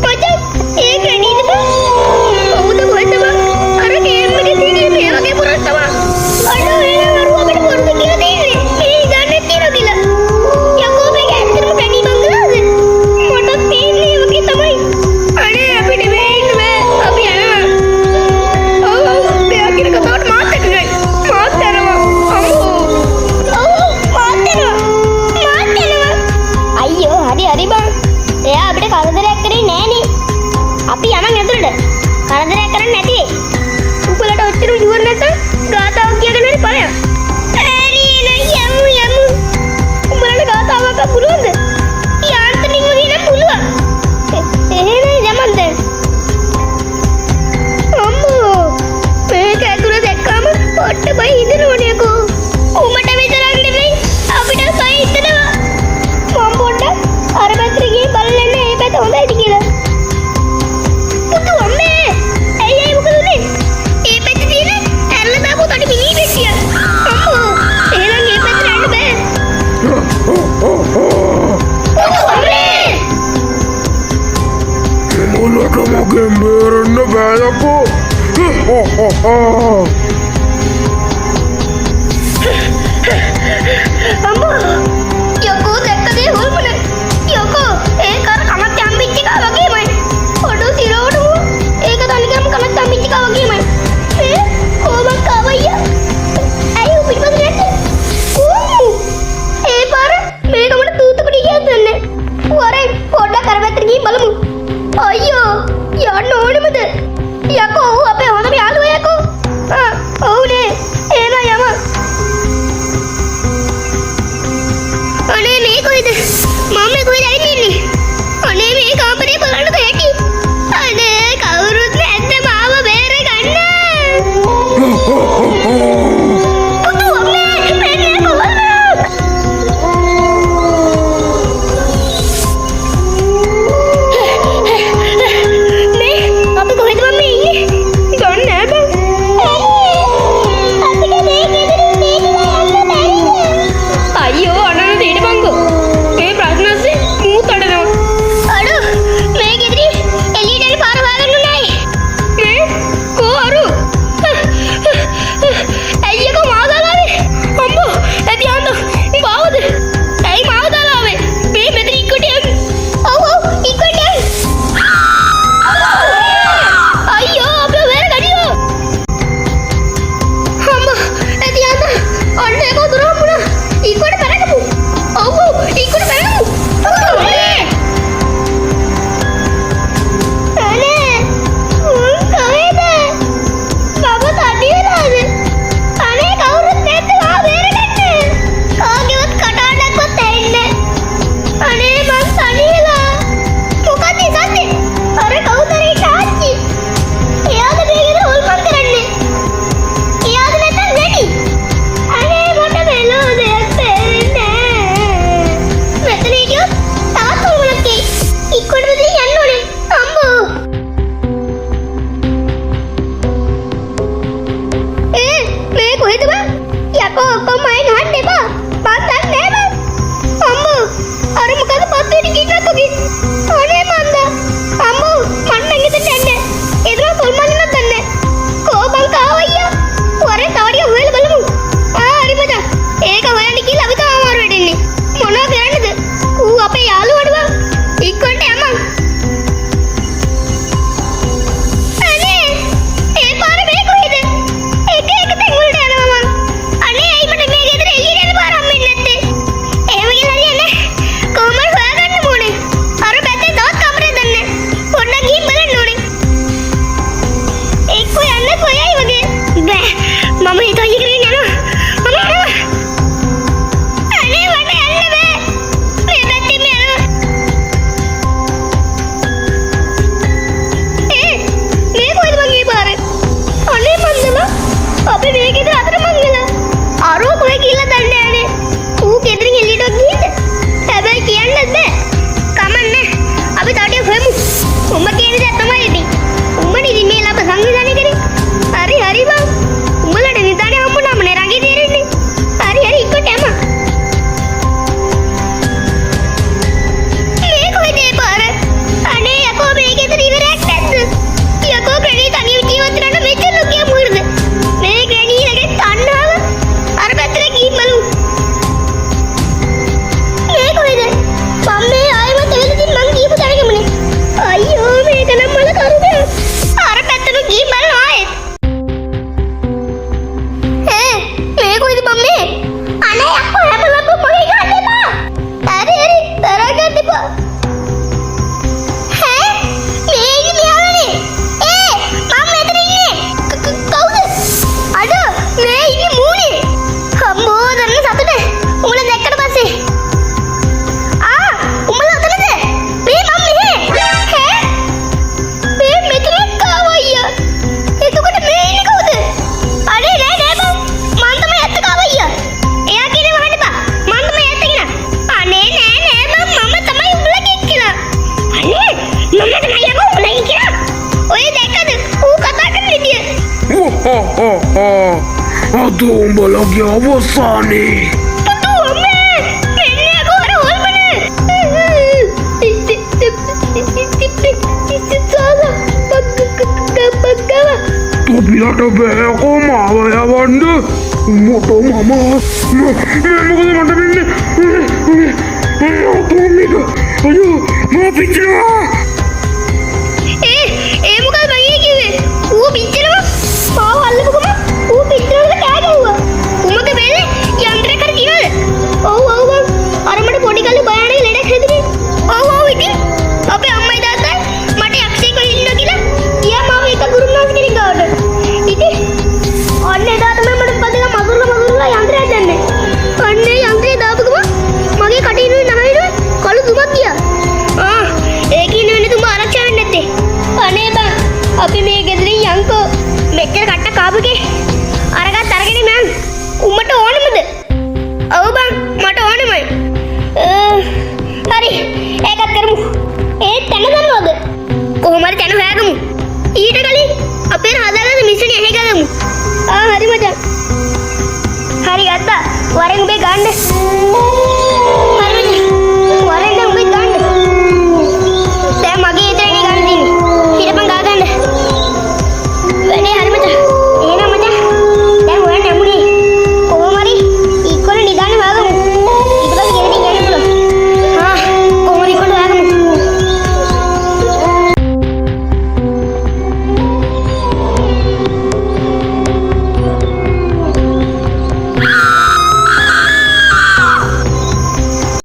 මචං ඒක නේද බං? කවුද කොහෙද බං? අර ගේම් එකේ තියෙන මේ වගේ පුරක් තමයි. අන්න වෙන වරු අපිට පොරොත්තු කියලා දෙන්නේ. මේ ගන්න තියෙනවා කියලා. යකෝ මේක ඇත්තටම පැණි බංගලාද? මට තේරෙන්නේ වගේ තමයි. අනේ අපිට වෙන්න බෑ. අපි යනවා. ඔව් මෙයා කියන කතාවට මාත් එක්ක ගයි. මාත් යනවා. අම්මෝ. ඔව් මාත් යනවා. අයියෝ හරි බං. එයා අපිට කරදරයක් කරේ ඔයාගේ අවසානේ. පුතු අම්මේ මෙන්න යකෝ අර හොල්මන. තොපිලට බෑකෝ මාව යවන්න. මොටෝ මම මොකද මට වෙන්නේ? තොමික අයියෝ මම පිච්චෙනවා. ඒ මොකද මගේ කිව්වේ? ඌ පිච්චෙනවා. මාව අල්ලපුවම ඌ පිච්චෙනවා කෑ ගැහුවා. උමක වෙන්නේ යන්ත්‍රයක් කර තියනද? ඔව් බං. අර මට පොඩි කල්ලි බයන්නේ ලෙඩක් හැදුනේ. ඔව් ඉතින් අපේ අම්මයි තාත්තයි මට යක්ෂයෙක් වෙන්න ඉන්නවා කියලා ගියා මාව එක ගුරුනාස් කෙනෙක් ගාවට. ඉතින් අන්න එදා තමයි මට පදලා මගුරුලා යන්ත්‍රයක් දැම්මේ. අන්න ඒ යන්ත්‍රය දාපු ගමන් මගේ කටේ ඉන්නේ නහයිනේ කළු දුමක් ගියා. ඒකින් වෙන්නේ තුඹ ආරක්ෂා වෙන්නේ නැත්තේ. අනේ බං අපි මේ ගෙදරින් යන්කෝ මෙච්චර කට්ට කාපුගේ අරගත් අරගෙන මං උඹට ඕනෙමද? ඔව් බං මට ඕනෙමයි. හරි ඒකත් කරමු. තැන දන්නවද? කොහොම හරි තැන හොයාගමු. ඊට කලින් අපේ හදාගන්න මිශ්‍රණය එහෙ ගමු. හරි මචං. හරි ගත්තා. වරෙන් උඹේ ගන්න.